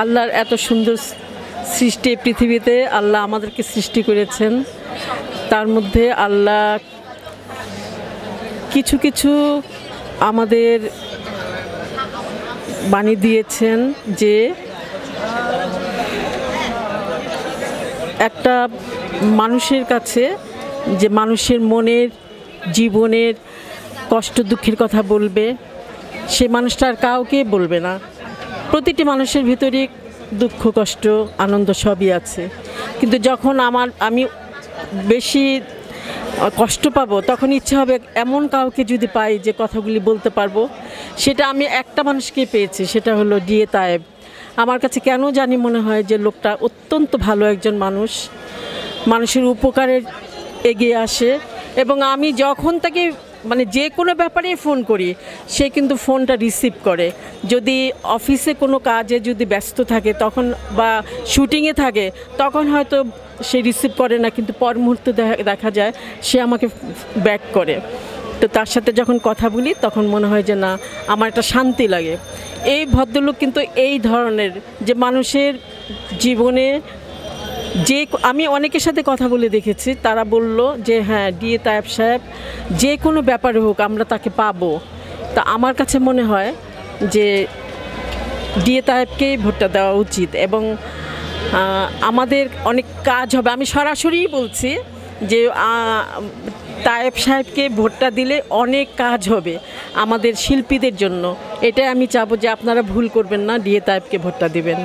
আল্লাহর এত সুন্দর সৃষ্টি পৃথিবীতে আল্লাহ আমাদেরকে সৃষ্টি করেছেন। তার মধ্যে আল্লাহ কিছু কিছু আমাদের বাণী দিয়েছেন যে একটা মানুষের কাছে, যে মানুষের মনের জীবনের কষ্ট দুঃখের কথা বলবে, সে মানুষটা আর কাউকে বলবে না। প্রতিটি মানুষের ভিতরে দুঃখ কষ্ট আনন্দ সবই আছে, কিন্তু যখন আমি বেশি কষ্ট পাবো তখন ইচ্ছে হবে এমন কাউকে যদি পাই যে কথাগুলি বলতে পারবো। সেটা আমি একটা মানুষকে পেয়েছি, সেটা হলো ডিএ তায়েব। আমার কাছে কেন জানি মনে হয় যে লোকটা অত্যন্ত ভালো একজন মানুষ, মানুষের উপকারে এগিয়ে আসে। এবং আমি যখন তাকে যে কোনো ব্যাপারে ফোন করি, সে কিন্তু ফোনটা রিসিভ করে। যদি অফিসে কোনো কাজে যদি ব্যস্ত থাকে তখন, বা শুটিংয়ে থাকে, তখন হয়তো সে রিসিভ করে না, কিন্তু পর মুহূর্তে দেখা যায় সে আমাকে ব্যাক করে। তো তার সাথে যখন কথা বলি তখন মনে হয় যে না, আমার একটা শান্তি লাগে। এই ভদ্রলোক কিন্তু এই ধরনের, যে মানুষের জীবনে আমি অনেকের সাথে কথা বলে দেখেছি, তারা বলল যে হ্যাঁ, ডিএ তায়েব সাহেব যে কোনো ব্যাপারে হোক আমরা তাকে পাবো। তা আমার কাছে মনে হয় যে ডিএ তায়েবকেই ভোটটা দেওয়া উচিত, এবং আমাদের অনেক কাজ হবে। আমি সরাসরি বলছি যে তায়েব সাহেবকে ভোটটা দিলে অনেক কাজ হবে আমাদের শিল্পীদের জন্য। এটাই আমি চাবো যে আপনারা ভুল করবেন না, ডিএ তায়েবকে ভোটটা দিবেন।